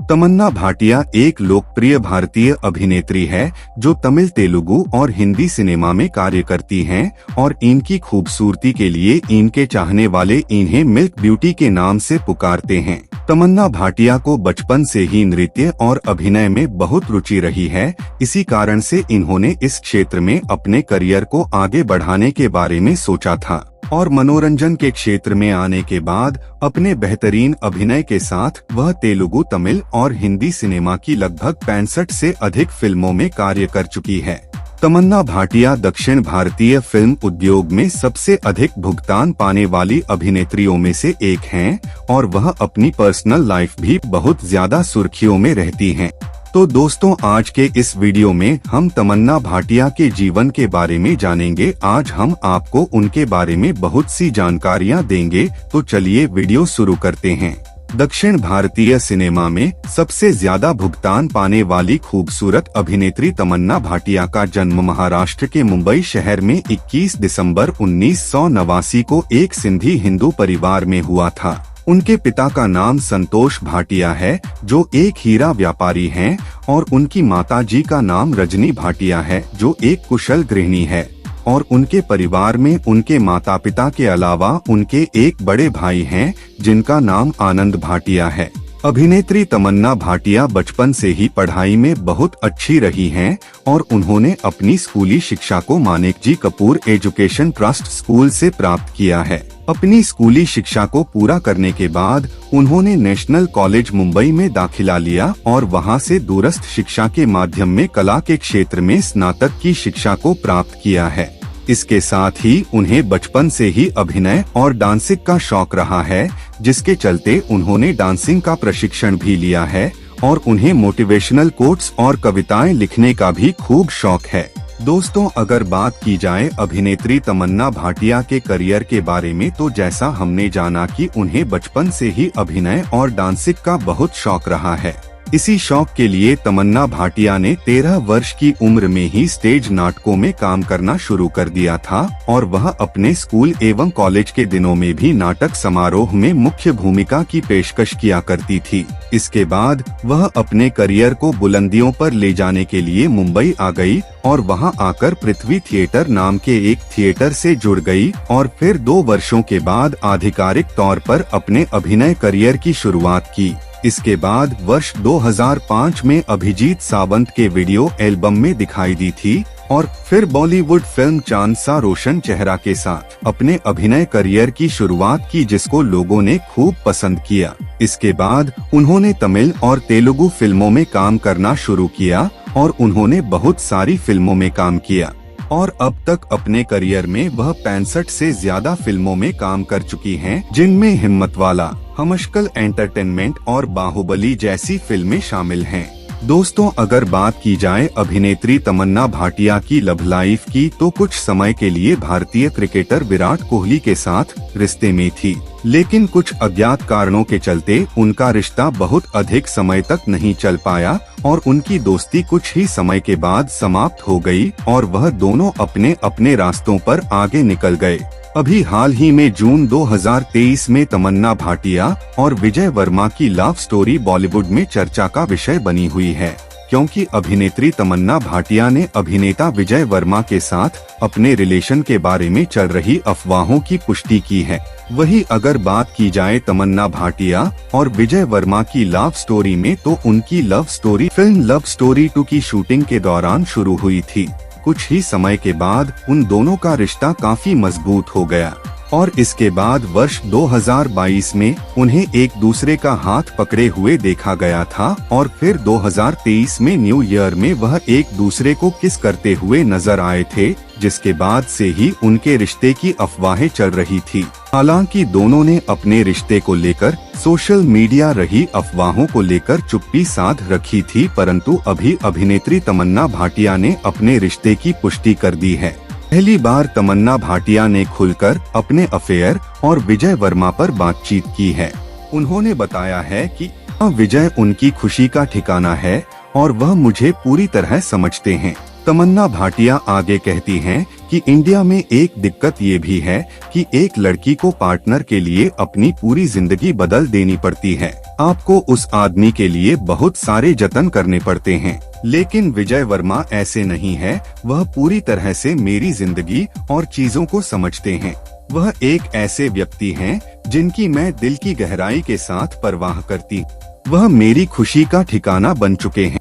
तमन्ना भाटिया एक लोकप्रिय भारतीय अभिनेत्री है जो तमिल, तेलुगु और हिंदी सिनेमा में कार्य करती हैं और इनकी खूबसूरती के लिए इनके चाहने वाले इन्हें मिल्क ब्यूटी के नाम से पुकारते हैं। तमन्ना भाटिया को बचपन से ही नृत्य और अभिनय में बहुत रुचि रही है। इसी कारण से इन्होंने इस क्षेत्र में अपने करियर को आगे बढ़ाने के बारे में सोचा था और मनोरंजन के क्षेत्र में आने के बाद अपने बेहतरीन अभिनय के साथ वह तेलुगु, तमिल और हिंदी सिनेमा की लगभग 65 से अधिक फिल्मों में कार्य कर चुकी है। तमन्ना भाटिया दक्षिण भारतीय फिल्म उद्योग में सबसे अधिक भुगतान पाने वाली अभिनेत्रियों में से एक हैं और वह अपनी पर्सनल लाइफ भी बहुत ज्यादा सुर्खियों में रहती हैं। तो दोस्तों, आज के इस वीडियो में हम तमन्ना भाटिया के जीवन के बारे में जानेंगे। आज हम आपको उनके बारे में बहुत सी जानकारियां देंगे। तो चलिए वीडियो शुरू करते हैं। दक्षिण भारतीय सिनेमा में सबसे ज्यादा भुगतान पाने वाली खूबसूरत अभिनेत्री तमन्ना भाटिया का जन्म महाराष्ट्र के मुंबई शहर में 21 दिसंबर 1989 को एक सिंधी हिंदू परिवार में हुआ था। उनके पिता का नाम संतोष भाटिया है जो एक हीरा व्यापारी हैं और उनकी माताजी का नाम रजनी भाटिया है जो एक कुशल गृहिणी है और उनके परिवार में उनके माता पिता के अलावा उनके एक बड़े भाई हैं जिनका नाम आनंद भाटिया है। अभिनेत्री तमन्ना भाटिया बचपन से ही पढ़ाई में बहुत अच्छी रही हैं और उन्होंने अपनी स्कूली शिक्षा को Manekji Kapoor education trust school से प्राप्त किया है। अपनी स्कूली शिक्षा को पूरा करने के बाद उन्होंने नेशनल कॉलेज मुंबई में दाखिला लिया और वहां से दूरस्थ शिक्षा के माध्यम में कला के क्षेत्र में स्नातक की शिक्षा को प्राप्त किया है। इसके साथ ही उन्हें बचपन से ही अभिनय और डांसिंग का शौक रहा है, जिसके चलते उन्होंने डांसिंग का प्रशिक्षण भी लिया है और उन्हें मोटिवेशनल कोट्स और कविताएं लिखने का भी खूब शौक है। दोस्तों, अगर बात की जाए अभिनेत्री तमन्ना भाटिया के करियर के बारे में, तो जैसा हमने जाना कि उन्हें बचपन से ही अभिनय और डांसिंग का बहुत शौक रहा है। इसी शौक के लिए तमन्ना भाटिया ने 13 वर्ष की उम्र में ही स्टेज नाटकों में काम करना शुरू कर दिया था और वह अपने स्कूल एवं कॉलेज के दिनों में भी नाटक समारोह में मुख्य भूमिका की पेशकश किया करती थी। इसके बाद वह अपने करियर को बुलंदियों पर ले जाने के लिए मुंबई आ गई और वहां आकर पृथ्वी थिएटर नाम के एक थिएटर से जुड़ गई और फिर 2 वर्षों के बाद आधिकारिक तौर पर अपने अभिनय करियर की शुरुआत की। इसके बाद वर्ष 2005 में अभिजीत सावंत के वीडियो एल्बम में दिखाई दी थी और फिर बॉलीवुड फिल्म चांद सा रोशन चेहरा के साथ अपने अभिनय करियर की शुरुआत की, जिसको लोगों ने खूब पसंद किया। इसके बाद उन्होंने तमिल और तेलुगु फिल्मों में काम करना शुरू किया और उन्होंने बहुत सारी फिल्मों में काम किया और अब तक अपने करियर में वह 65 से ज्यादा फिल्मों में काम कर चुकी हैं, जिनमें हिम्मतवाला, हमशक्ल एंटरटेनमेंट और बाहुबली जैसी फिल्में शामिल हैं। दोस्तों, अगर बात की जाए अभिनेत्री तमन्ना भाटिया की लव लाइफ की, तो कुछ समय के लिए भारतीय क्रिकेटर विराट कोहली के साथ रिश्ते में थी, लेकिन कुछ अज्ञात कारणों के चलते उनका रिश्ता बहुत अधिक समय तक नहीं चल पाया और उनकी दोस्ती कुछ ही समय के बाद समाप्त हो गई और वह दोनों अपने अपने रास्तों पर आगे निकल गए। अभी हाल ही में जून 2023 में तमन्ना भाटिया और विजय वर्मा की लव स्टोरी बॉलीवुड में चर्चा का विषय बनी हुई है, क्योंकि अभिनेत्री तमन्ना भाटिया ने अभिनेता विजय वर्मा के साथ अपने रिलेशन के बारे में चल रही अफवाहों की पुष्टि की है। वहीं अगर बात की जाए तमन्ना भाटिया और विजय वर्मा की लव स्टोरी में, तो उनकी love story film love story 2 की शूटिंग के दौरान शुरू हुई थी। कुछ ही समय के बाद उन दोनों का रिश्ता काफी मजबूत हो गया और इसके बाद वर्ष 2022 में उन्हें एक दूसरे का हाथ पकड़े हुए देखा गया था और फिर 2023 में न्यू ईयर में वह एक दूसरे को किस करते हुए नजर आए थे, जिसके बाद से ही उनके रिश्ते की अफवाहें चल रही थी। हालांकि दोनों ने अपने रिश्ते को लेकर सोशल मीडिया रही अफवाहों को लेकर चुप्पी साध रखी थी, परंतु अभी अभिनेत्री तमन्ना भाटिया ने अपने रिश्ते की पुष्टि कर दी है। पहली बार तमन्ना भाटिया ने खुलकर अपने अफेयर और विजय वर्मा पर बातचीत की है। उन्होंने बताया है कि विजय उनकी खुशी का ठिकाना है और वह मुझे पूरी तरह समझते हैं। तमन्ना भाटिया आगे कहती हैं कि इंडिया में एक दिक्कत ये भी है कि एक लड़की को पार्टनर के लिए अपनी पूरी जिंदगी बदल देनी पड़ती है। आपको उस आदमी के लिए बहुत सारे जतन करने पड़ते हैं। लेकिन विजय वर्मा ऐसे नहीं है। वह पूरी तरह से मेरी जिंदगी और चीजों को समझते हैं। वह एक ऐसे व्यक्ति हैं जिनकी मैं दिल की गहराई के साथ परवाह करती। वह मेरी खुशी का ठिकाना बन चुके हैं।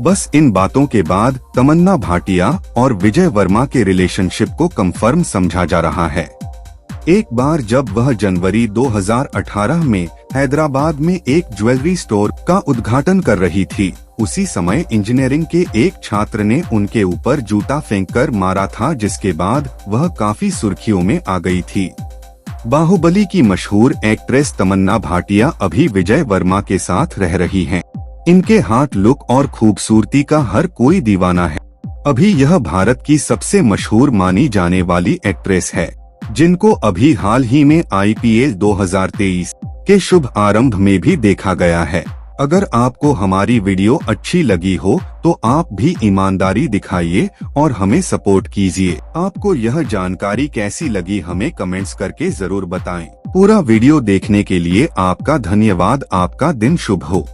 बस इन बातों के बाद तमन्ना भाटिया और विजय वर्मा के रिलेशनशिप को कंफर्म समझा जा रहा है। एक बार जब वह जनवरी 2018 में हैदराबाद में एक ज्वेलरी स्टोर का उद्घाटन कर रही थी, उसी समय इंजीनियरिंग के एक छात्र ने उनके ऊपर जूता फेंककर मारा था, जिसके बाद वह काफी सुर्खियों में आ गई थी। बाहुबली की मशहूर एक्ट्रेस तमन्ना भाटिया अभी विजय वर्मा के साथ रह रही हैं। इनके हाथ लुक और खूबसूरती का हर कोई दीवाना है। अभी यह भारत की सबसे मशहूर मानी जाने वाली एक्ट्रेस है, जिनको अभी हाल ही में IPL 2023 के शुभ आरंभ में भी देखा गया है। अगर आपको हमारी वीडियो अच्छी लगी हो तो आप भी ईमानदारी दिखाइए और हमें सपोर्ट कीजिए। आपको यह जानकारी कैसी लगी हमें कमेंट्स करके जरूर बताएं। पूरा वीडियो देखने के लिए आपका धन्यवाद। आपका दिन शुभ हो।